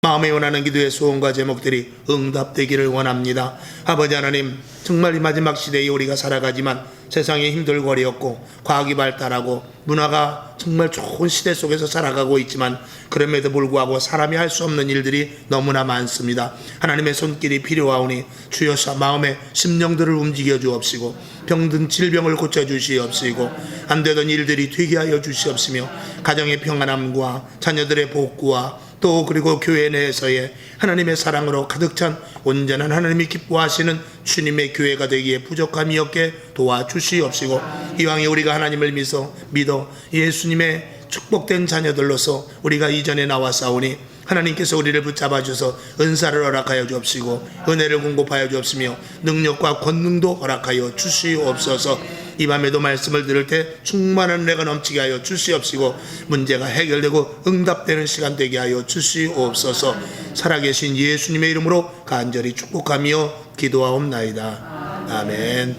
마음에 원하는 기도의 소원과 제목들이 응답되기를 원합니다. 아버지 하나님, 정말 이 마지막 시대에 우리가 살아가지만 세상이 힘들고 어렵고 과학이 발달하고 문화가 정말 좋은 시대 속에서 살아가고 있지만 그럼에도 불구하고 사람이 할 수 없는 일들이 너무나 많습니다. 하나님의 손길이 필요하오니 주여 마음의 심령들을 움직여 주옵시고 병든 질병을 고쳐 주시옵시고 안 되던 일들이 되게 하여 주시옵시며 가정의 평안함과 자녀들의 복구와 또 그리고 교회 내에서의 하나님의 사랑으로 가득 찬 온전한 하나님이 기뻐하시는 주님의 교회가 되기에 부족함이 없게 도와주시옵시고 이왕에 우리가 하나님을 믿어 예수님의 축복된 자녀들로서 우리가 이전에 나왔사오니 하나님께서 우리를 붙잡아 주셔서 은사를 허락하여 주옵시고 은혜를 공급하여 주옵시며 능력과 권능도 허락하여 주시옵소서. 이 밤에도 말씀을 들을 때 충만한 은혜가 넘치게 하여 주시옵시고 문제가 해결되고 응답되는 시간 되게 하여 주시옵소서. 살아계신 예수님의 이름으로 간절히 축복하며 기도하옵나이다. 아멘.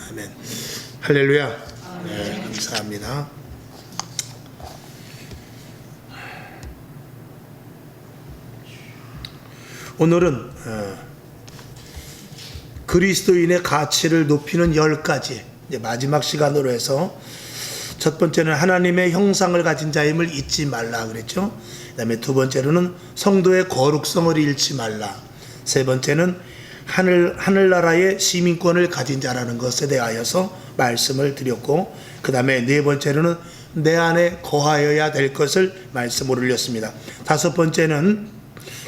아멘. 할렐루야. 네, 감사합니다. 오늘은 그리스도인의 가치를 높이는 10가지 마지막 시간으로 해서 첫 번째는 하나님의 형상을 가진 자임을 잊지 말라 그랬죠. 그 다음에 두 번째로는 성도의 거룩성을 잃지 말라. 세 번째는 하늘나라의 시민권을 가진 자라는 것에 대하여서 말씀을 드렸고 그 다음에 네 번째로는 내 안에 거하여야 될 것을 말씀을 올렸습니다. 다섯 번째는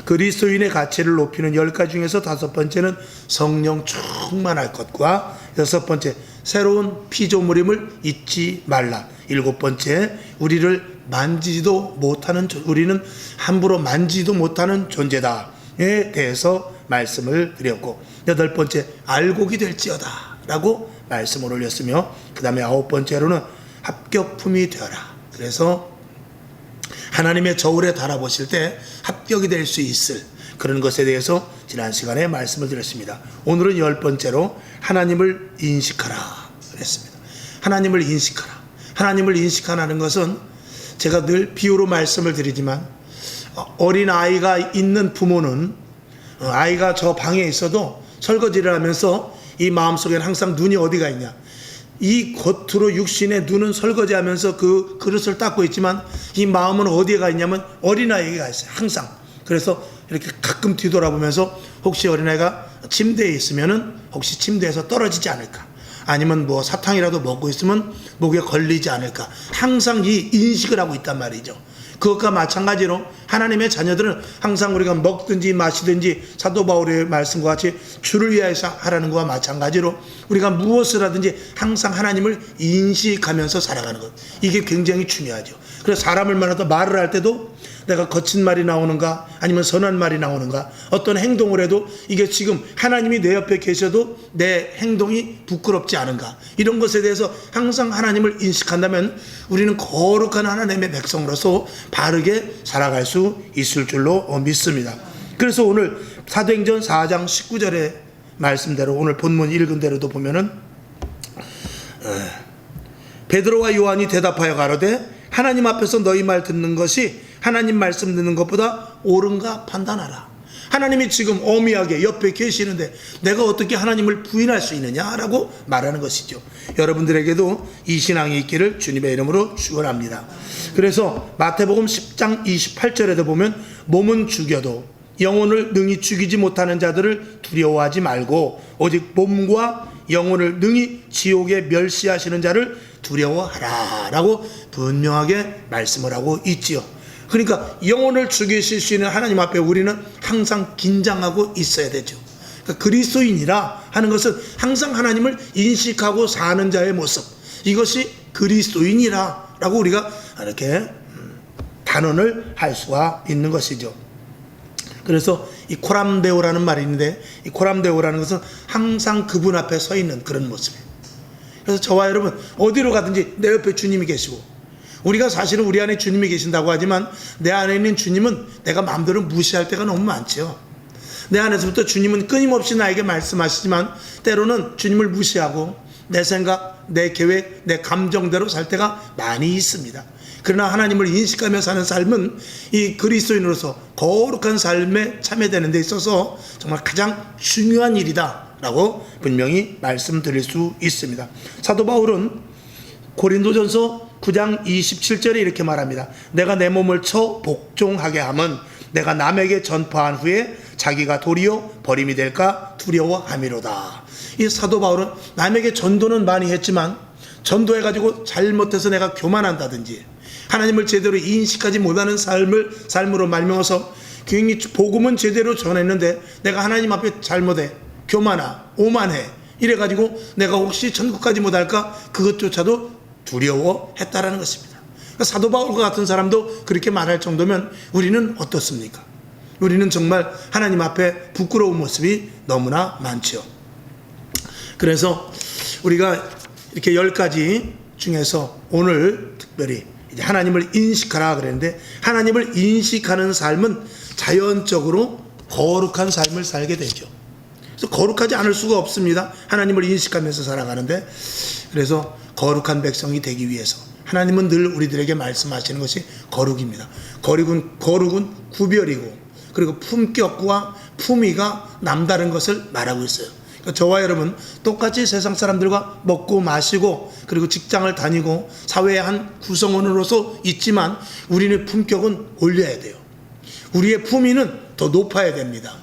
그리스도인의 가치를 높이는 10가지 중에서 다섯 번째는 성령 충만할 것과 여섯 번째 새로운 피조물임을 잊지 말라. 일곱 번째 우리를 만지지도 못하는 우리는 함부로 만지지도 못하는 존재다에 대해서 말씀을 드렸고 여덟 번째 알곡이 될지어다 라고 말씀을 올렸으며 그 다음에 아홉 번째로는 합격품이 되어라. 그래서 하나님의 저울에 달아보실 때 합격이 될 수 있을 그런 것에 대해서 지난 시간에 말씀을 드렸습니다. 오늘은 열 번째로 하나님을 인식하라 그랬습니다. 하나님을 인식하라. 하나님을 인식하라는 것은 제가 늘 비유로 말씀을 드리지만 어린 아이가 있는 부모는 아이가 저 방에 있어도 설거지를 하면서 이 마음속에는 항상 눈이 어디가 있냐, 이 겉으로 육신의 눈은 설거지하면서 그 그릇을 닦고 있지만 이 마음은 어디에 있냐면 어린아이가 있어요. 항상. 그래서 이렇게 가끔 뒤돌아보면서 혹시 어린아이가 침대에 있으면은 혹시 침대에서 떨어지지 않을까, 아니면 뭐 사탕이라도 먹고 있으면 목에 걸리지 않을까, 항상 이 인식을 하고 있단 말이죠. 그것과 마찬가지로 하나님의 자녀들은 항상 우리가 먹든지 마시든지 사도 바울의 말씀과 같이 주를 위하여서 하라는 것과 마찬가지로 우리가 무엇을 하든지 항상 하나님을 인식하면서 살아가는 것, 이게 굉장히 중요하죠. 그래서 사람을 만나서 말을 할 때도 내가 거친 말이 나오는가 아니면 선한 말이 나오는가, 어떤 행동을 해도 이게 지금 하나님이 내 옆에 계셔도 내 행동이 부끄럽지 않은가, 이런 것에 대해서 항상 하나님을 인식한다면 우리는 거룩한 하나님의 백성으로서 바르게 살아갈 수 있을 줄로 믿습니다. 그래서 오늘 사도행전 4장 19절의 말씀대로 오늘 본문 읽은 대로도 보면은 베드로와 요한이 대답하여 가로되 하나님 앞에서 너희 말 듣는 것이 하나님 말씀 듣는 것보다 옳은가 판단하라. 하나님이 지금 어미하게 옆에 계시는데 내가 어떻게 하나님을 부인할 수 있느냐라고 말하는 것이죠. 여러분들에게도 이 신앙이 있기를 주님의 이름으로 축원합니다. 그래서 마태복음 10장 28절에도 보면 몸은 죽여도 영혼을 능히 죽이지 못하는 자들을 두려워하지 말고 오직 몸과 영혼을 능히 지옥에 멸시하시는 자를 두려워하라 라고 분명하게 말씀을 하고 있지요. 그러니까 영혼을 죽이실 수 있는 하나님 앞에 우리는 항상 긴장하고 있어야 되죠. 그러니까 그리스도인이라 하는 것은 항상 하나님을 인식하고 사는 자의 모습, 이것이 그리스도인이라 라고 우리가 이렇게 단언을 할 수가 있는 것이죠. 그래서 이 코람데오라는 말이 있는데 이 코람데오라는 것은 항상 그분 앞에 서 있는 그런 모습이에요. 그래서 저와 여러분 어디로 가든지 내 옆에 주님이 계시고, 우리가 사실은 우리 안에 주님이 계신다고 하지만 내 안에 있는 주님은 내가 마음대로 무시할 때가 너무 많죠. 내 안에서부터 주님은 끊임없이 나에게 말씀하시지만 때로는 주님을 무시하고 내 생각, 내 계획, 내 감정대로 살 때가 많이 있습니다. 그러나 하나님을 인식하며 사는 삶은 이 그리스도인으로서 거룩한 삶에 참여되는 데 있어서 정말 가장 중요한 일이다라고 분명히 말씀드릴 수 있습니다. 사도 바울은 고린도전서 9장 27절에 이렇게 말합니다. 내가 내 몸을 쳐 복종하게 함은 내가 남에게 전파한 후에 자기가 도리어 버림이 될까 두려워함이로다. 이 사도 바울은 남에게 전도는 많이 했지만 전도해가지고 잘못해서 내가 교만한다든지 하나님을 제대로 인식하지 못하는 삶으로 말미암아서 괜히 복음은 제대로 전했는데 내가 하나님 앞에 잘못해 오만해 이래가지고 내가 혹시 천국까지 못할까 그것조차도 두려워했다라는 것입니다. 그러니까 사도 바울과 같은 사람도 그렇게 말할 정도면 우리는 어떻습니까? 우리는 정말 하나님 앞에 부끄러운 모습이 너무나 많죠. 그래서 우리가 이렇게 10가지 중에서 오늘 특별히 이제 하나님을 인식하라 그랬는데 하나님을 인식하는 삶은 자연적으로 거룩한 삶을 살게 되죠. 그래서 거룩하지 않을 수가 없습니다. 하나님을 인식하면서 살아가는데 그래서 거룩한 백성이 되기 위해서 하나님은 늘 우리들에게 말씀하시는 것이 거룩입니다. 거룩은 구별이고 그리고 품격과 품위가 남다른 것을 말하고 있어요. 그러니까 저와 여러분 똑같이 세상 사람들과 먹고 마시고 그리고 직장을 다니고 사회의 한 구성원으로서 있지만 우리의 품격은 올려야 돼요. 우리의 품위는 더 높아야 됩니다.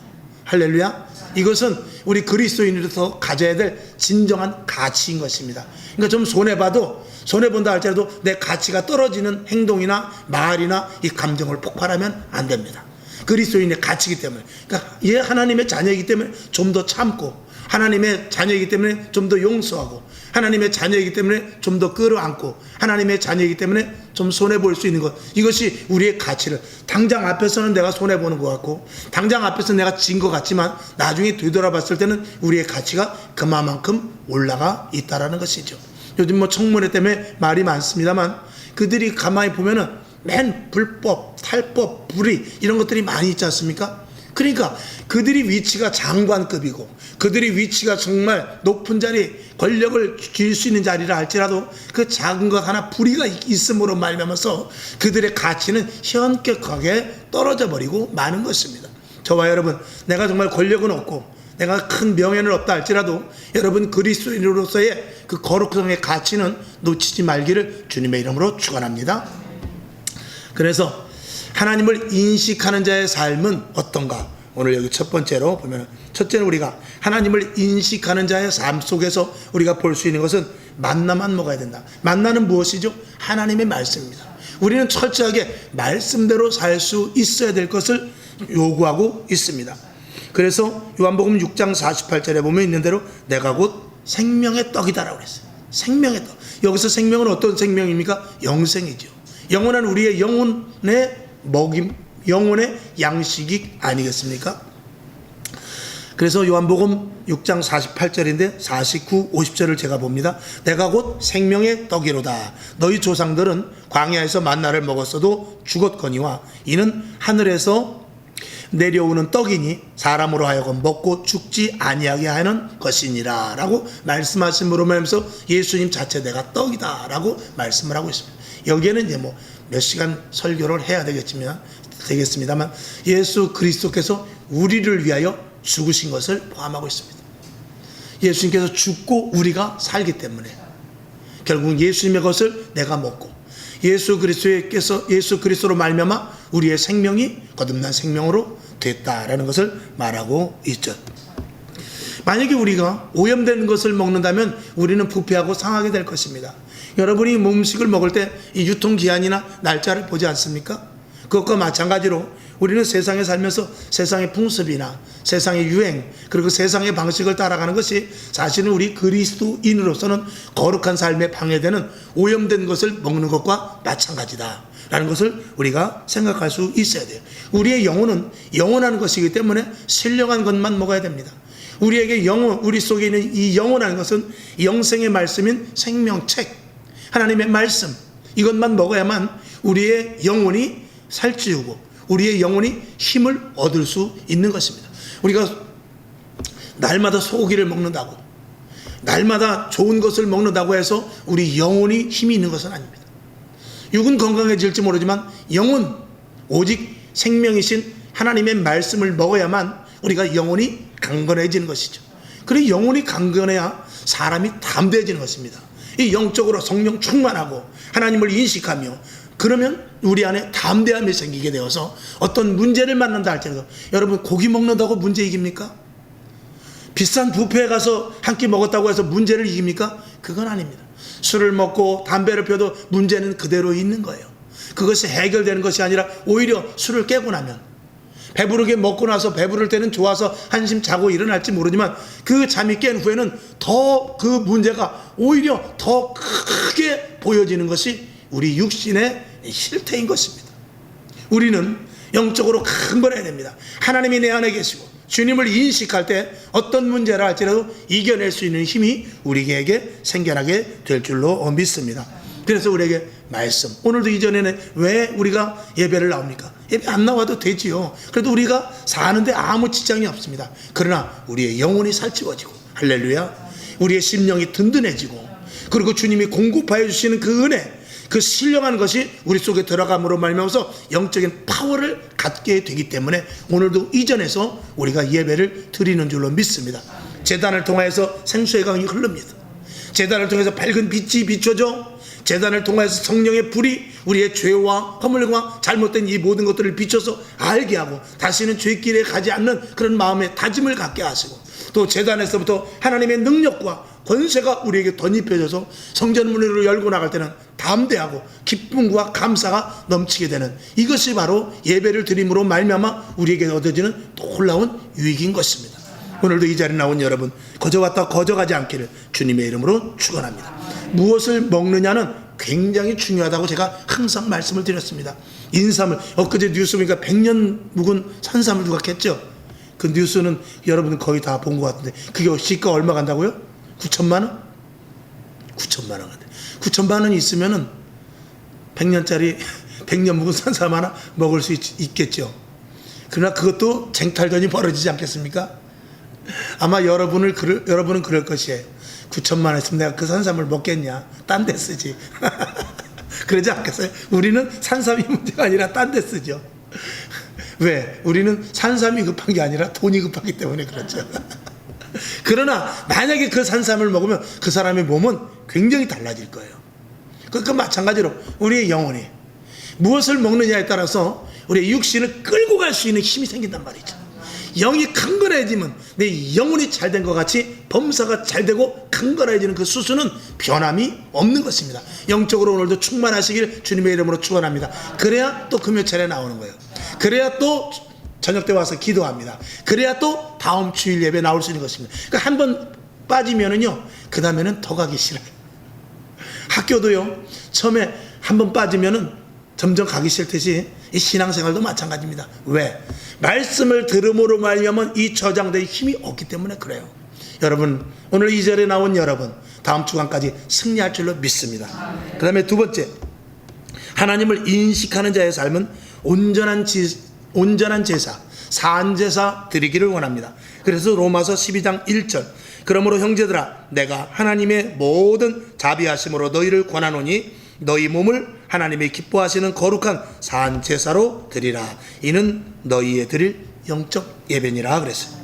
할렐루야. 이것은 우리 그리스도인으로서 가져야 될 진정한 가치인 것입니다. 그러니까 좀 손해본다 할지라도 내 가치가 떨어지는 행동이나 말이나 이 감정을 폭발하면 안 됩니다. 그리스도인의 가치이기 때문에 그러니까 얘 하나님의 자녀이기 때문에 좀 더 참고 하나님의 자녀이기 때문에 좀 더 용서하고 하나님의 자녀이기 때문에 좀 더 끌어안고 하나님의 자녀이기 때문에 좀 손해볼 수 있는 것 이것이 우리의 가치를 당장 앞에서는 내가 손해보는 것 같고 당장 앞에서 내가 진 것 같지만 나중에 되돌아봤을 때는 우리의 가치가 그만큼 올라가 있다라는 것이죠. 요즘 청문회 때문에 말이 많습니다만 그들이 가만히 보면은 맨 불법, 탈법, 불의 이런 것들이 많이 있지 않습니까? 그러니까 그들이 위치가 장관급이고 그들이 위치가 정말 높은 자리 권력을 쥘 수 있는 자리라 할지라도 그 작은 것 하나 불의가 있음으로 말미암아서 그들의 가치는 현격하게 떨어져 버리고 마는 것입니다. 저와 여러분 내가 정말 권력은 없고 내가 큰 명예는 없다 할지라도 여러분 그리스도인으로서의 그 거룩성의 가치는 놓치지 말기를 주님의 이름으로 축원합니다. 그래서 하나님을 인식하는 자의 삶은 어떤가? 오늘 여기 첫 번째로 보면 첫째는 우리가 하나님을 인식하는 자의 삶 속에서 우리가 볼 수 있는 것은 만나만 먹어야 된다. 만나는 무엇이죠? 하나님의 말씀입니다. 우리는 철저하게 말씀대로 살 수 있어야 될 것을 요구하고 있습니다. 그래서 요한복음 6장 48절에 보면 있는 대로 내가 곧 생명의 떡이다라고 그랬어요. 생명의 떡. 여기서 생명은 어떤 생명입니까? 영생이죠. 영원한 우리의 영혼의 먹임, 영혼의 양식이 아니겠습니까? 그래서 요한복음 6장 48절인데 49, 50절을 제가 봅니다. 내가 곧 생명의 떡이로다. 너희 조상들은 광야에서 만나를 먹었어도 죽었거니와 이는 하늘에서 내려오는 떡이니 사람으로 하여금 먹고 죽지 아니하게 하는 것이니라 라고 말씀하심으로 말하면서 예수님 자체 내가 떡이다 라고 말씀을 하고 있습니다. 여기에는 이제 몇 시간 설교를 해야 되겠습니다만 예수 그리스도께서 우리를 위하여 죽으신 것을 포함하고 있습니다. 예수님께서 죽고 우리가 살기 때문에 결국 예수님의 것을 내가 먹고 예수 그리스도로 말미암아 우리의 생명이 거듭난 생명으로 됐다라는 것을 말하고 있죠. 만약에 우리가 오염된 것을 먹는다면 우리는 부패하고 상하게 될 것입니다. 여러분이 음식을 먹을 때 이 유통기한이나 날짜를 보지 않습니까? 그것과 마찬가지로 우리는 세상에 살면서 세상의 풍습이나 세상의 유행 그리고 세상의 방식을 따라가는 것이 사실은 우리 그리스도인으로서는 거룩한 삶에 방해되는 오염된 것을 먹는 것과 마찬가지다 라는 것을 우리가 생각할 수 있어야 돼요. 우리의 영혼은 영원한 것이기 때문에 신령한 것만 먹어야 됩니다. 우리에게 우리 속에 있는 이 영혼한 것은 영생의 말씀인 생명책 하나님의 말씀 이것만 먹어야만 우리의 영혼이 살찌우고 우리의 영혼이 힘을 얻을 수 있는 것입니다. 우리가 날마다 소고기를 먹는다고 날마다 좋은 것을 먹는다고 해서 우리 영혼이 힘이 있는 것은 아닙니다. 육은 건강해질지 모르지만 영은 오직 생명이신 하나님의 말씀을 먹어야만 우리가 영혼이 강건해지는 것이죠. 그리고 영혼이 강건해야 사람이 담대해지는 것입니다. 이 영적으로 성령 충만하고 하나님을 인식하며 그러면 우리 안에 담대함이 생기게 되어서 어떤 문제를 만난다 할지라도, 여러분 고기 먹는다고 문제 이깁니까? 비싼 뷔페에 가서 한 끼 먹었다고 해서 문제를 이깁니까? 그건 아닙니다. 술을 먹고 담배를 피워도 문제는 그대로 있는 거예요. 그것이 해결되는 것이 아니라 오히려 술을 깨고 나면, 배부르게 먹고 나서 배부를 때는 좋아서 한심 자고 일어날지 모르지만 그 잠이 깬 후에는 더 그 문제가 오히려 더 크게 보여지는 것이 우리 육신의 실태인 것입니다. 우리는 영적으로 강건해야 됩니다. 하나님이 내 안에 계시고 주님을 인식할 때 어떤 문제라 할지라도 이겨낼 수 있는 힘이 우리에게 생겨나게 될 줄로 믿습니다. 그래서 우리에게 말씀, 오늘도 이전에는 왜 우리가 예배를 나옵니까? 예배 안 나와도 되지요. 그래도 우리가 사는데 아무 지장이 없습니다. 그러나 우리의 영혼이 살찌워지고, 할렐루야, 우리의 심령이 든든해지고, 그리고 주님이 공급하여 주시는 그 은혜, 그 신령한 것이 우리 속에 들어감으로 말미암아서 영적인 파워를 갖게 되기 때문에 오늘도 이전에서 우리가 예배를 드리는 줄로 믿습니다. 제단을 통하여서 생수의 강이 흐릅니다. 제단을 통해서 밝은 빛이 비춰져, 제단을 통해서 성령의 불이 우리의 죄와 허물과 잘못된 이 모든 것들을 비춰서 알게 하고 다시는 죄길에 가지 않는 그런 마음의 다짐을 갖게 하시고, 또 제단에서부터 하나님의 능력과 권세가 우리에게 덧입혀져서 성전 문을 열고 나갈 때는 담대하고 기쁨과 감사가 넘치게 되는, 이것이 바로 예배를 드림으로 말미암아 우리에게 얻어지는 놀라운 유익인 것입니다. 오늘도 이 자리에 나온 여러분, 거저왔다 거저가지 않기를 주님의 이름으로 축원합니다. 무엇을 먹느냐는 굉장히 중요하다고 제가 항상 말씀을 드렸습니다. 인삼을, 엊그제 뉴스 보니까 100년 묵은 산삼을 누가 캤죠? 그 뉴스는 여러분 거의 다 본 것 같은데, 그게 시가 얼마 간다고요? 9천만 원? 9천만 원 간대. 9천만 원이 있으면은 100년짜리 100년 묵은 산삼 하나 먹을 수 있겠죠. 그러나 그것도 쟁탈전이 벌어지지 않겠습니까? 아마 여러분은 그럴 것이에요. 9천만 원 있으면 내가 그 산삼을 먹겠냐? 딴 데 쓰지. 그러지 않겠어요? 우리는 산삼이 문제가 아니라 딴 데 쓰죠. 왜? 우리는 산삼이 급한 게 아니라 돈이 급하기 때문에 그렇죠. 그러나 만약에 그 산삼을 먹으면 그 사람의 몸은 굉장히 달라질 거예요. 그 마찬가지로 우리의 영혼이 무엇을 먹느냐에 따라서 우리의 육신을 끌고 갈 수 있는 힘이 생긴단 말이죠. 영이 강건해지면 내 영혼이 잘된 것 같이 범사가 잘되고 강건해지는 그 수수는 변함이 없는 것입니다. 영적으로 오늘도 충만하시길 주님의 이름으로 축원합니다. 그래야 또 금요철에 나오는 거예요. 그래야 또 저녁 때 와서 기도합니다. 그래야 또 다음 주일 예배 나올 수 있는 것입니다. 그러니까 한 번 빠지면은요, 그 다음에는 더 가기 싫어요. 학교도요, 처음에 한 번 빠지면은 점점 가기 싫듯이 이 신앙생활도 마찬가지입니다. 왜? 말씀을 들음으로 말미암아 이 저장된 힘이 없기 때문에 그래요. 여러분, 오늘 이 절에 나온 여러분, 다음 주간까지 승리할 줄로 믿습니다. 그 다음에 두 번째, 하나님을 인식하는 자의 삶은 온전한 제사, 산제사 드리기를 원합니다. 그래서 로마서 12장 1절, 그러므로 형제들아, 내가 하나님의 모든 자비하심으로 너희를 권하노니 너희 몸을 하나님이 기뻐하시는 거룩한 산제사로 드리라. 이는 너희의 드릴 영적 예배니라 그랬어요.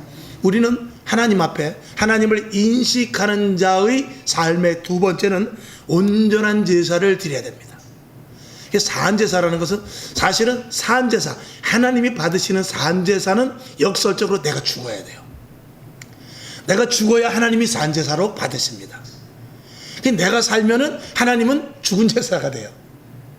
우리는 하나님 앞에 하나님을 인식하는 자의 삶의 두 번째는 온전한 제사를 드려야 됩니다. 산제사라는 것은 사실은 산제사, 하나님이 받으시는 산제사는 역설적으로 내가 죽어야 돼요. 내가 죽어야 하나님이 산제사로 받으십니다. 내가 살면은 하나님은 죽은 제사가 돼요.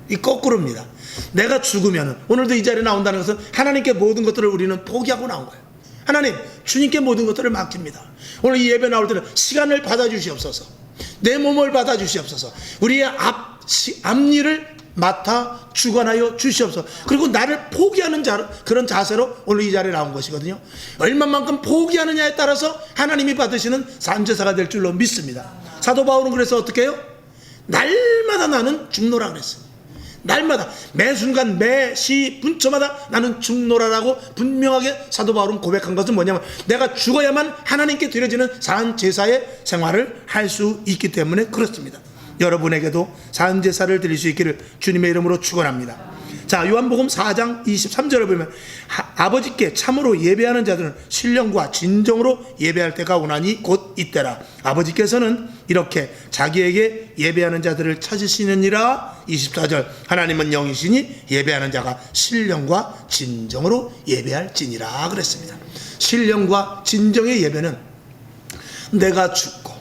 이 거꾸로입니다. 내가 죽으면은, 오늘도 이 자리에 나온다는 것은 하나님께 모든 것들을 우리는 포기하고 나온 거예요. 하나님, 주님께 모든 것들을 맡깁니다. 오늘 이 예배 나올 때는 시간을 받아주시옵소서, 내 몸을 받아주시옵소서, 우리의 앞일을 맡아 주관하여 주시옵소서. 그리고 나를 포기하는 그런 자세로 오늘 이 자리에 나온 것이거든요. 얼마만큼 포기하느냐에 따라서 하나님이 받으시는 산제사가 될 줄로 믿습니다. 사도 바울은 그래서 어떻게 해요? 날마다 나는 죽노라 그랬어요. 날마다, 매 순간, 매 시 분초마다 나는 죽노라라고 분명하게 사도 바울은 고백한 것은 뭐냐면, 내가 죽어야만 하나님께 드려지는 산제사의 생활을 할 수 있기 때문에 그렇습니다. 여러분에게도 산제사를 드릴 수 있기를 주님의 이름으로 축원합니다. 자, 요한복음 4장 23절을 보면 아버지께 참으로 예배하는 자들은 신령과 진정으로 예배할 때가 오나니 곧 이때라. 아버지께서는 이렇게 자기에게 예배하는 자들을 찾으시느니라. 24절 하나님은 영이시니 예배하는 자가 신령과 진정으로 예배할지니라 그랬습니다. 신령과 진정의 예배는 내가 죽고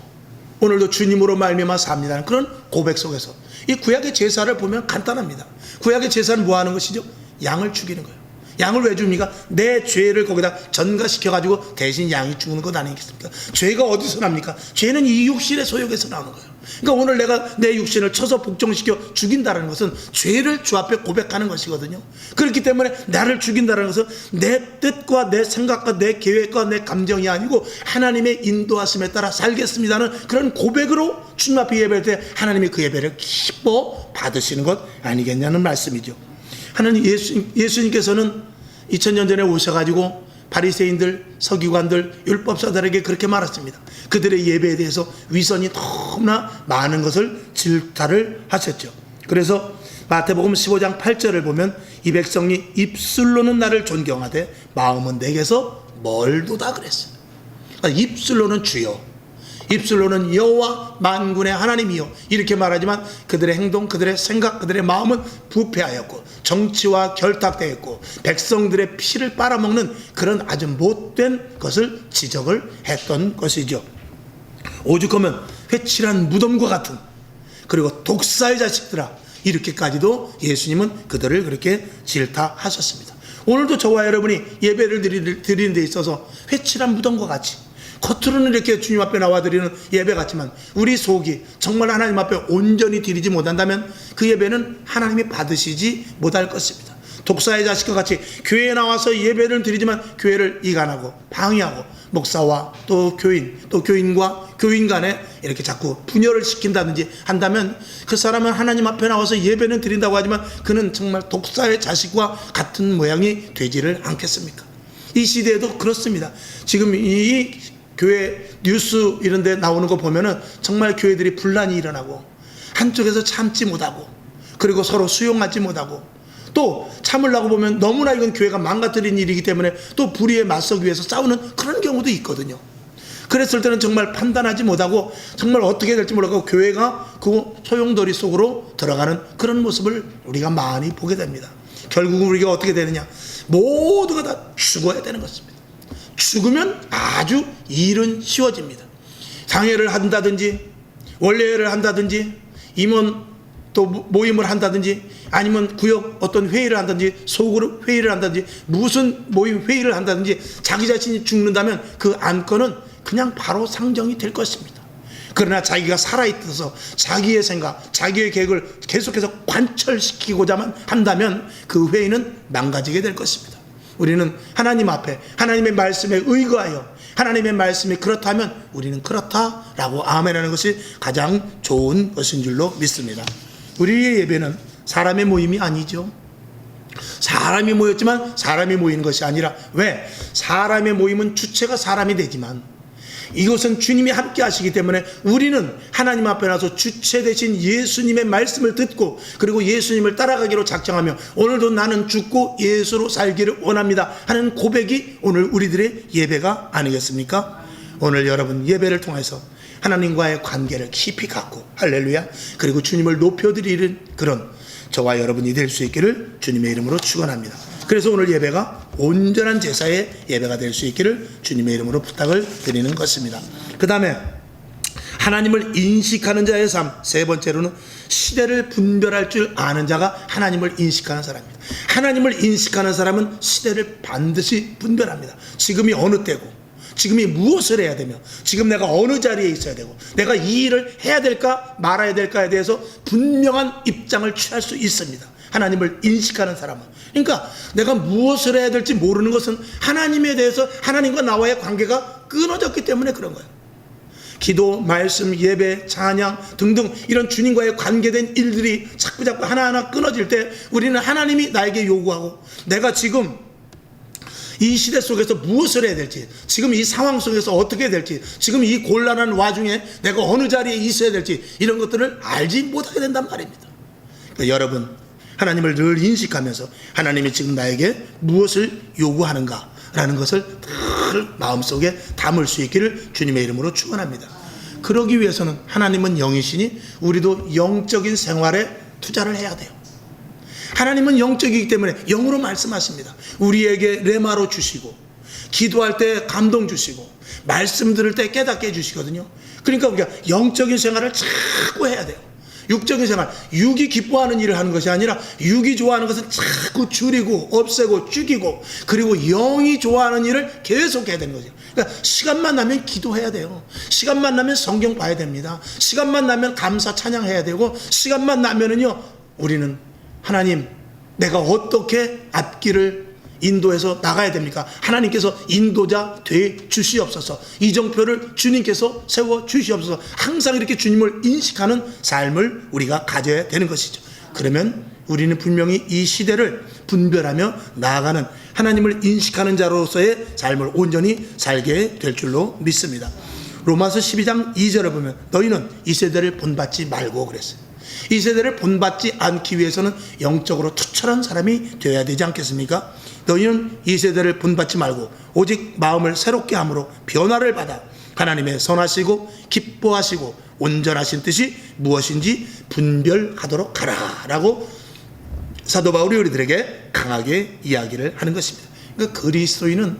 오늘도 주님으로 말미암아 삽니다는 그런 고백 속에서 이 구약의 제사를 보면 간단합니다. 구약의 제사는 뭐 하는 것이죠? 양을 죽이는 거예요. 양을 왜 줍니까? 내 죄를 거기다 전가시켜가지고 대신 양이 죽는 것 아니겠습니까? 죄가 어디서 납니까? 죄는 이 육신의 소욕에서 나오는 거예요. 그러니까 오늘 내가 내 육신을 쳐서 복종시켜 죽인다는 것은 죄를 주 앞에 고백하는 것이거든요. 그렇기 때문에 나를 죽인다는 것은 내 뜻과 내 생각과 내 계획과 내 감정이 아니고 하나님의 인도하심에 따라 살겠습니다는 그런 고백으로 주님 앞에 예배할 때 하나님이 그 예배를 기뻐 받으시는 것 아니겠냐는 말씀이죠. 하나님 예수님께서는 2000년 전에 오셔가지고 바리새인들, 서기관들, 율법사들에게 그렇게 말했습니다. 그들의 예배에 대해서 위선이 너무나 많은 것을 질타를 하셨죠. 그래서 마태복음 15장 8절을 보면 이 백성이 입술로는 나를 존경하되 마음은 내게서 멀도다 그랬어요. 그러니까 입술로는 주여, 입술로는 여호와 만군의 하나님이요 이렇게 말하지만 그들의 행동, 그들의 생각, 그들의 마음은 부패하였고 정치와 결탁되었고 백성들의 피를 빨아먹는 그런 아주 못된 것을 지적을 했던 것이죠. 오죽하면 회칠한 무덤과 같은, 그리고 독사의 자식들아, 이렇게까지도 예수님은 그들을 그렇게 질타하셨습니다. 오늘도 저와 여러분이 예배를 드리는 데 있어서 회칠한 무덤과 같이 겉으로는 이렇게 주님 앞에 나와 드리는 예배 같지만 우리 속이 정말 하나님 앞에 온전히 드리지 못한다면 그 예배는 하나님이 받으시지 못할 것입니다. 독사의 자식과 같이 교회에 나와서 예배를 드리지만 교회를 이간하고 방해하고 목사와 또 교인과 교인 간에 이렇게 자꾸 분열을 시킨다든지 한다면 그 사람은 하나님 앞에 나와서 예배는 드린다고 하지만 그는 정말 독사의 자식과 같은 모양이 되지를 않겠습니까? 이 시대에도 그렇습니다. 지금 이 교회 뉴스 이런 데 나오는 거 보면은 정말 교회들이 분란이 일어나고 한쪽에서 참지 못하고 그리고 서로 수용하지 못하고 또 참으려고 보면 너무나 이건 교회가 망가뜨린 일이기 때문에 또 불의에 맞서기 위해서 싸우는 그런 경우도 있거든요. 그랬을 때는 정말 판단하지 못하고 정말 어떻게 될지 모르고 교회가 그 소용돌이 속으로 들어가는 그런 모습을 우리가 많이 보게 됩니다. 결국은 우리가 어떻게 되느냐, 모두가 다 죽어야 되는 것입니다. 죽으면 아주 일은 쉬워집니다. 상회를 한다든지 원례회를 한다든지 임원 또 모임을 한다든지 아니면 구역 어떤 회의를 한다든지 소그룹 회의를 한다든지 무슨 모임 회의를 한다든지 자기 자신이 죽는다면 그 안건은 그냥 바로 상정이 될 것입니다. 그러나 자기가 살아있어서 자기의 생각, 자기의 계획을 계속해서 관철시키고자만 한다면 그 회의는 망가지게 될 것입니다. 우리는 하나님 앞에 하나님의 말씀에 의거하여 하나님의 말씀이 그렇다면 우리는 그렇다라고 아멘하는 것이 가장 좋은 것인 줄로 믿습니다. 우리의 예배는 사람의 모임이 아니죠. 사람이 모였지만 사람이 모이는 것이 아니라, 왜? 사람의 모임은 주체가 사람이 되지만 이것은 주님이 함께 하시기 때문에 우리는 하나님 앞에 나서 주체 되신 예수님의 말씀을 듣고 그리고 예수님을 따라가기로 작정하며 오늘도 나는 죽고 예수로 살기를 원합니다 하는 고백이 오늘 우리들의 예배가 아니겠습니까? 오늘 여러분 예배를 통해서 하나님과의 관계를 깊이 갖고, 할렐루야, 그리고 주님을 높여드리는 그런 저와 여러분이 될 수 있기를 주님의 이름으로 축원합니다. 그래서 오늘 예배가 온전한 제사의 예배가 될 수 있기를 주님의 이름으로 부탁을 드리는 것입니다. 그 다음에 하나님을 인식하는 자의 삶, 세 번째로는 시대를 분별할 줄 아는 자가 하나님을 인식하는 사람입니다. 하나님을 인식하는 사람은 시대를 반드시 분별합니다. 지금이 어느 때고 지금이 무엇을 해야 되며 지금 내가 어느 자리에 있어야 되고 내가 이 일을 해야 될까 말아야 될까에 대해서 분명한 입장을 취할 수 있습니다. 하나님을 인식하는 사람은. 그러니까 내가 무엇을 해야 될지 모르는 것은 하나님에 대해서 하나님과 나와의 관계가 끊어졌기 때문에 그런 거예요. 기도, 말씀, 예배, 찬양 등등 이런 주님과의 관계된 일들이 자꾸 하나하나 끊어질 때 우리는 하나님이 나에게 요구하고 내가 지금 이 시대 속에서 무엇을 해야 될지, 지금 이 상황 속에서 어떻게 해야 될지, 지금 이 곤란한 와중에 내가 어느 자리에 있어야 될지, 이런 것들을 알지 못하게 된단 말입니다. 그러니까 여러분, 하나님을 늘 인식하면서 하나님이 지금 나에게 무엇을 요구하는가 라는 것을 늘 마음속에 담을 수 있기를 주님의 이름으로 축원합니다. 그러기 위해서는 하나님은 영이시니 우리도 영적인 생활에 투자를 해야 돼요. 하나님은 영적이기 때문에 영으로 말씀하십니다. 우리에게 레마로 주시고, 기도할 때 감동 주시고, 말씀 들을 때 깨닫게 해주시거든요. 그러니까 우리가 영적인 생활을 자꾸 해야 돼요. 육적인 생활, 육이 기뻐하는 일을 하는 것이 아니라 육이 좋아하는 것은 자꾸 줄이고 없애고 죽이고, 그리고 영이 좋아하는 일을 계속 해야 되는 거죠. 그러니까 시간만 나면 기도해야 돼요. 시간만 나면 성경 봐야 됩니다. 시간만 나면 감사 찬양해야 되고, 시간만 나면은요, 우리는 하나님, 내가 어떻게 앞길을 인도해서 나가야 됩니까? 하나님께서 인도자 돼 주시옵소서. 이정표를 주님께서 세워 주시옵소서. 항상 이렇게 주님을 인식하는 삶을 우리가 가져야 되는 것이죠. 그러면 우리는 분명히 이 시대를 분별하며 나아가는 하나님을 인식하는 자로서의 삶을 온전히 살게 될 줄로 믿습니다. 로마서 12장 2절에 보면 너희는 이 세대를 본받지 말고 그랬어요. 이 세대를 본받지 않기 위해서는 영적으로 투철한 사람이 되어야 되지 않겠습니까? 너희는 이 세대를 본받지 말고 오직 마음을 새롭게 함으로 변화를 받아 하나님의 선하시고 기뻐하시고 온전하신 뜻이 무엇인지 분별하도록 하라 라고 사도 바울이 우리들에게 강하게 이야기를 하는 것입니다. 그러니까 그리스도인은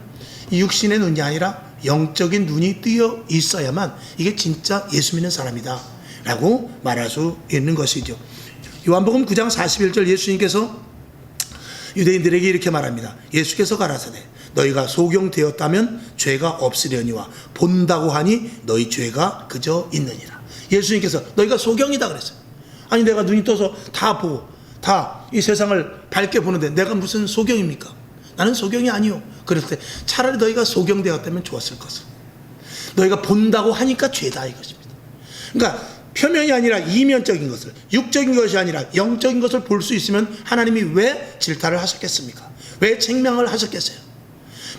육신의 눈이 아니라 영적인 눈이 뜨여 있어야만 이게 진짜 예수 믿는 사람이다 라고 말할 수 있는 것이죠. 요한복음 9장 41절 예수님께서 유대인들에게 이렇게 말합니다. 예수께서 가라사대 너희가 소경되었다면 죄가 없으려니와 본다고 하니 너희 죄가 그저 있느니라. 예수님께서 너희가 소경이다 그랬어요. 아니 내가 눈이 떠서 다 보고 다 이 세상을 밝게 보는데 내가 무슨 소경입니까? 나는 소경이 아니요. 그랬을 때 차라리 너희가 소경되었다면 좋았을 것을. 너희가 본다고 하니까 죄다 이것입니다. 그러니까 표면이 아니라 이면적인 것을, 육적인 것이 아니라 영적인 것을 볼 수 있으면 하나님이 왜 질타를 하셨겠습니까? 왜 책망을 하셨겠어요?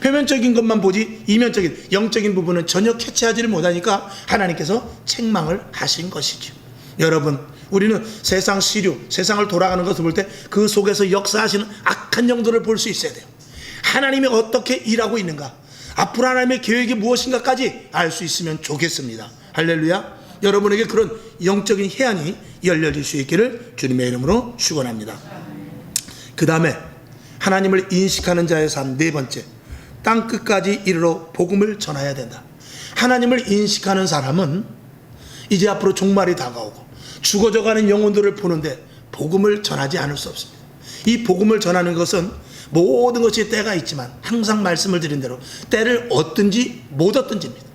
표면적인 것만 보지 이면적인 영적인 부분은 전혀 캐치하지를 못하니까 하나님께서 책망을 하신 것이죠. 여러분, 우리는 세상 시류, 세상을 돌아가는 것을 볼 때 그 속에서 역사하시는 악한 영들을 볼 수 있어야 돼요. 하나님이 어떻게 일하고 있는가, 앞으로 하나님의 계획이 무엇인가까지 알 수 있으면 좋겠습니다. 할렐루야. 여러분에게 그런 영적인 해안이 열려질 수 있기를 주님의 이름으로 축원합니다. 그 다음에 하나님을 인식하는 자의 삶 네 번째, 땅 끝까지 이르러 복음을 전해야 된다. 하나님을 인식하는 사람은 이제 앞으로 종말이 다가오고 죽어져가는 영혼들을 보는데 복음을 전하지 않을 수 없습니다. 이 복음을 전하는 것은 모든 것이 때가 있지만 항상 말씀을 드린 대로 때를 얻든지 못 얻든지입니다.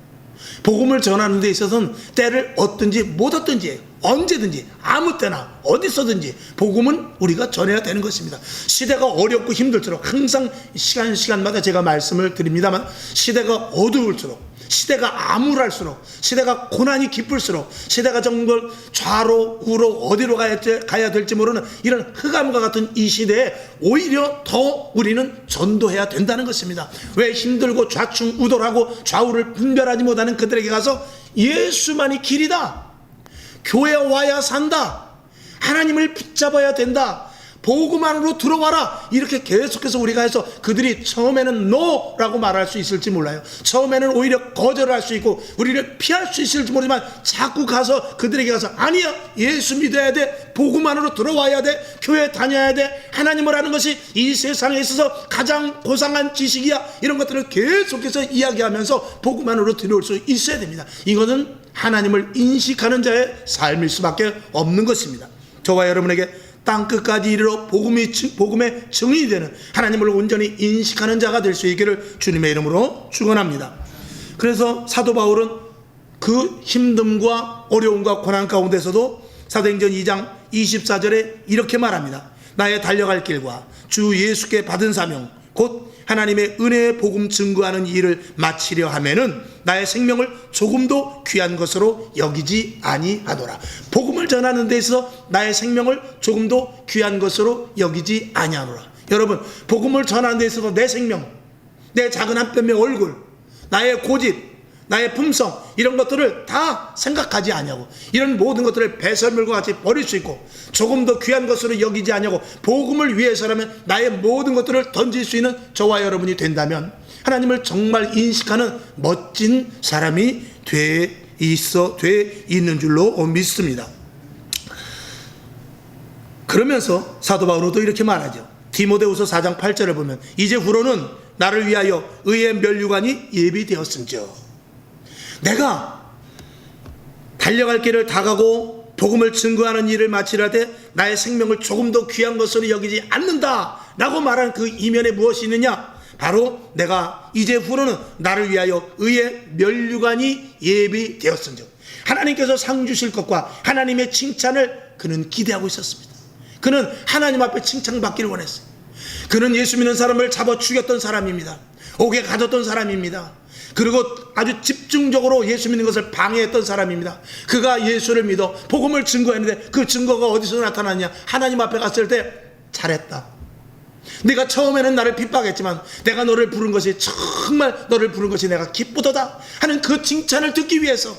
복음을 전하는 데 있어서는 때를 얻든지 못 얻든지 언제든지 아무 때나 어디서든지 복음은 우리가 전해야 되는 것입니다. 시대가 어렵고 힘들수록 항상 시간마다 제가 말씀을 드립니다만 시대가 어두울수록, 시대가 암울할수록, 시대가 고난이 깊을수록, 시대가 정말 좌로 우로 어디로 가야 될지 모르는 이런 흑암과 같은 이 시대에 오히려 더 우리는 전도해야 된다는 것입니다. 왜 힘들고 좌충우돌하고 좌우를 분별하지 못하는 그들에게 가서 예수만이 길이다, 교회 와야 산다, 하나님을 붙잡아야 된다, 복음 안으로 들어와라, 이렇게 계속해서 우리가 해서 그들이 처음에는 NO라고 말할 수 있을지 몰라요. 처음에는 오히려 거절할 수 있고 우리를 피할 수 있을지 모르지만 자꾸 가서 그들에게 가서 아니야, 예수 믿어야 돼, 복음 안으로 들어와야 돼, 교회 다녀야 돼, 하나님을 아는 것이 이 세상에 있어서 가장 고상한 지식이야, 이런 것들을 계속해서 이야기하면서 복음 안으로 들어올 수 있어야 됩니다. 이것은 하나님을 인식하는 자의 삶일 수밖에 없는 것입니다. 저와 여러분에게 땅끝까지 이르러 복음의 증인이 되는 하나님을 온전히 인식하는 자가 될 수 있기를 주님의 이름으로 축원합니다. 그래서 사도 바울은 그 힘듦과 어려움과 고난 가운데서도 사도행전 2장 24절에 이렇게 말합니다. 나의 달려갈 길과 주 예수께 받은 사명 곧 하나님의 은혜의 복음 증거하는 일을 마치려 하면은 나의 생명을 조금도 귀한 것으로 여기지 아니하노라. 복음을 전하는 데 있어서 나의 생명을 조금도 귀한 것으로 여기지 아니하노라. 여러분, 복음을 전하는 데 있어서 내 생명, 내 작은 한 뼘의 얼굴, 나의 고집, 나의 품성, 이런 것들을 다 생각하지 아니하고 이런 모든 것들을 배설물과 같이 버릴 수 있고 조금 더 귀한 것으로 여기지 아니하고 복음을 위해서라면 나의 모든 것들을 던질 수 있는 저와 여러분이 된다면 하나님을 정말 인식하는 멋진 사람이 돼 있는 줄로 믿습니다. 그러면서 사도 바울은 또 이렇게 말하죠. 디모데후서 4장 8절을 보면 이제 후로는 나를 위하여 의의 면류관이 예비되었은즉, 내가 달려갈 길을 다 가고 복음을 증거하는 일을 마치려 때 나의 생명을 조금 더 귀한 것으로 여기지 않는다 라고 말한 그 이면에 무엇이 있느냐? 바로 내가 이제 후로는 나를 위하여 의의 면류관이 예비되었은즉, 하나님께서 상 주실 것과 하나님의 칭찬을 그는 기대하고 있었습니다. 그는 하나님 앞에 칭찬받기를 원했어요. 그는 예수 믿는 사람을 잡아 죽였던 사람입니다. 옥에 가뒀던 사람입니다. 그리고 아주 집중적으로 예수 믿는 것을 방해했던 사람입니다. 그가 예수를 믿어 복음을 증거했는데 그 증거가 어디서 나타났냐? 하나님 앞에 갔을 때 잘했다, 네가 처음에는 나를 핍박했지만 내가 너를 부른 것이 정말 너를 부른 것이 내가 기쁘도다 하는 그 칭찬을 듣기 위해서,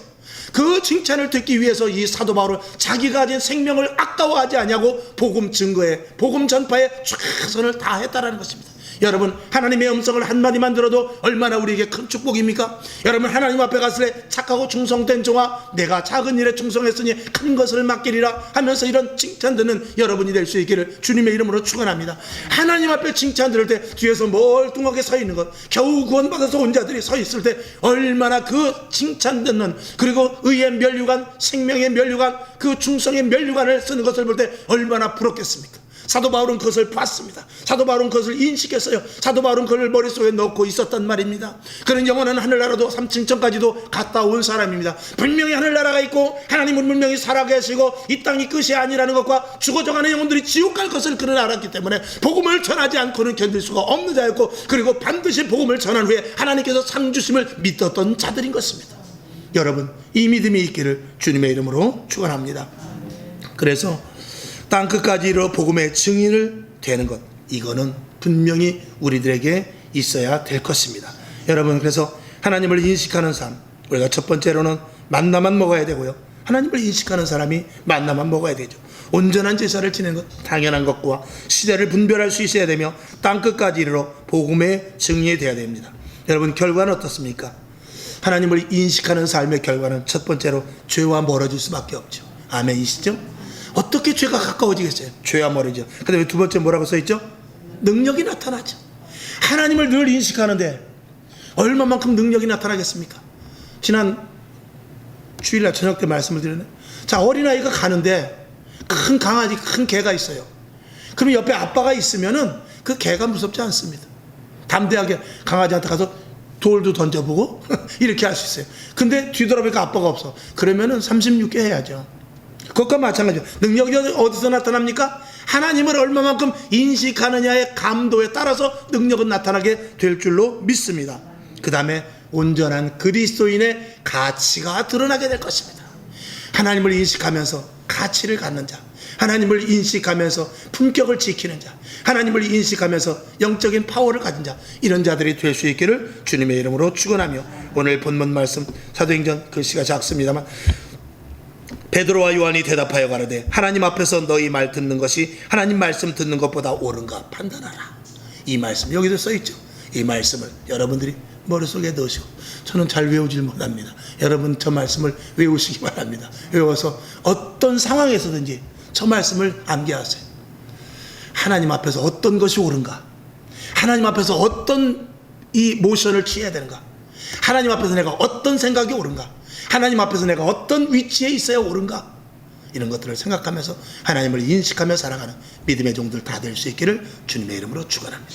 그 칭찬을 듣기 위해서 이 사도 바울은 자기가 가진 생명을 아까워하지 않냐고 복음 증거에, 복음 전파에 최선을 다했다라는 것입니다. 여러분, 하나님의 음성을 한마디만 들어도 얼마나 우리에게 큰 축복입니까? 여러분, 하나님 앞에 갔을 때 착하고 충성된 종아, 내가 작은 일에 충성했으니 큰 것을 맡기리라 하면서 이런 칭찬 듣는 여러분이 될 수 있기를 주님의 이름으로 축원합니다. 하나님 앞에 칭찬 들을 때 뒤에서 멀뚱하게 서 있는 것, 겨우 구원받아서 온 자들이 서 있을 때 얼마나 그 칭찬 듣는, 그리고 의의 면류관, 생명의 면류관, 그 충성의 면류관을 쓰는 것을 볼 때 얼마나 부럽겠습니까? 사도 바울은 그것을 봤습니다. 사도 바울은 그것을 인식했어요. 사도 바울은 그걸 머릿속에 넣고 있었단 말입니다. 그는 영원한 하늘나라도 3층천까지도 갔다 온 사람입니다. 분명히 하늘나라가 있고 하나님은 분명히 살아계시고 이 땅이 끝이 아니라는 것과 죽어져가는 영혼들이 지옥 갈 것을 그는 알았기 때문에 복음을 전하지 않고는 견딜 수가 없는 자였고, 그리고 반드시 복음을 전한 후에 하나님께서 상 주심을 믿었던 자들인 것입니다. 여러분, 이 믿음이 있기를 주님의 이름으로 축원합니다. 그래서 땅끝까지 이르러 복음의 증인을 되는 것, 이거는 분명히 우리들에게 있어야 될 것입니다. 여러분, 그래서 하나님을 인식하는 삶, 우리가 첫 번째로는 만나만 먹어야 되고요, 하나님을 인식하는 사람이 만나만 먹어야 되죠. 온전한 제사를 지내는 것, 당연한 것과 시대를 분별할 수 있어야 되며 땅끝까지 이르러 복음의 증인이 되어야 됩니다. 여러분, 결과는 어떻습니까? 하나님을 인식하는 삶의 결과는 첫 번째로 죄와 멀어질 수밖에 없죠. 아멘이시죠? 어떻게 죄가 가까워지겠어요? 죄와 멀어지죠. 그 다음에 두 번째 뭐라고 써있죠? 능력이 나타나죠. 하나님을 늘 인식하는데 얼마만큼 능력이 나타나겠습니까? 지난 주일날 저녁 때 말씀을 드렸네. 자, 어린아이가 가는데 큰 강아지, 큰 개가 있어요. 그럼 옆에 아빠가 있으면은 그 개가 무섭지 않습니다. 담대하게 강아지한테 가서 돌도 던져보고 이렇게 할 수 있어요. 근데 뒤돌아보니까 아빠가 없어. 그러면은 36개 해야죠. 그것과 마찬가지죠. 능력이 어디서 나타납니까? 하나님을 얼마만큼 인식하느냐의 감도에 따라서 능력은 나타나게 될 줄로 믿습니다. 그 다음에 온전한 그리스도인의 가치가 드러나게 될 것입니다. 하나님을 인식하면서 가치를 갖는 자, 하나님을 인식하면서 품격을 지키는 자, 하나님을 인식하면서 영적인 파워를 가진 자, 이런 자들이 될 수 있기를 주님의 이름으로 축원하며, 오늘 본문 말씀 사도행전 글씨가 작습니다만 베드로와 요한이 대답하여 가로되 하나님 앞에서 너희 말 듣는 것이 하나님 말씀 듣는 것보다 옳은가 판단하라. 이 말씀 여기도 써있죠. 이 말씀을 여러분들이 머릿속에 넣으시고, 저는 잘 외우질 못합니다. 여러분 저 말씀을 외우시기 바랍니다. 외워서 어떤 상황에서든지 저 말씀을 암기하세요. 하나님 앞에서 어떤 것이 옳은가, 하나님 앞에서 어떤 이 모션을 취해야 되는가, 하나님 앞에서 내가 어떤 생각이 옳은가, 하나님 앞에서 내가 어떤 위치에 있어야 옳은가, 이런 것들을 생각하면서 하나님을 인식하며 살아가는 믿음의 종들 다 될 수 있기를 주님의 이름으로 축원합니다.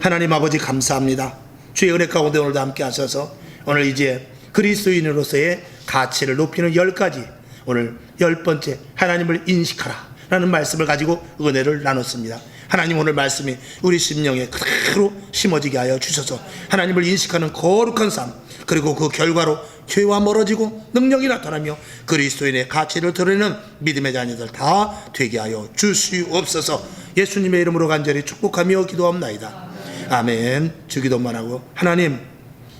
하나님 아버지 감사합니다. 주의 은혜 가운데 오늘도 함께 하셔서 오늘 이제 그리스도인으로서의 가치를 높이는 10가지, 오늘 10번째 하나님을 인식하라 라는 말씀을 가지고 은혜를 나눴습니다. 하나님, 오늘 말씀이 우리 심령에 그대로 심어지게 하여 주셔서 하나님을 인식하는 거룩한 삶, 그리고 그 결과로 죄와 멀어지고 능력이 나타나며 그리스도인의 가치를 드러내는 믿음의 자녀들 다 되게 하여 주시옵소서. 예수님의 이름으로 간절히 축복하며 기도합나이다. 아멘. 주기도만 하고 하나님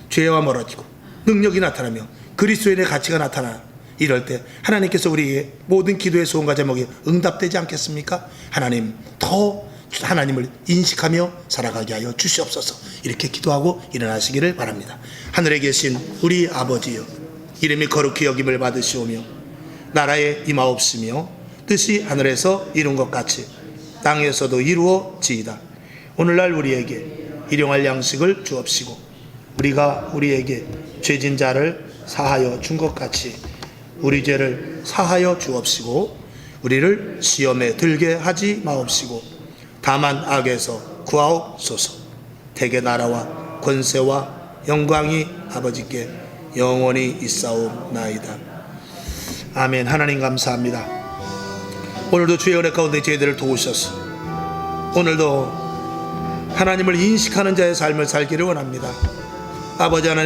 죄와 멀어지고 능력이 나타나며 그리스도인의 가치가 나타나 이럴 때 하나님께서 우리의 모든 기도의 소원과 제목이 응답되지 않겠습니까? 하나님 더 하나님을 인식하며 살아가게 하여 주시옵소서. 이렇게 기도하고 일어나시기를 바랍니다. 하늘에 계신 우리 아버지여, 이름이 거룩히 여김을 받으시오며 나라에 임하옵시며 뜻이 하늘에서 이룬 것 같이 땅에서도 이루어지이다. 오늘날 우리에게 일용할 양식을 주옵시고 우리가 우리에게 죄진 자를 사하여 준 것 같이 우리 죄를 사하여 주옵시고 우리를 시험에 들게 하지 마옵시고 다만 악에서 구하옵소서. 대개 나라와 권세와 영광이 아버지께 영원히 있사옵나이다. 아멘. 하나님 감사합니다. 오늘도 주의 은혜 가운데 저희들을 도우셔서 오늘도 하나님을 인식하는 자의 삶을 살기를 원합니다. 아버지 하나님,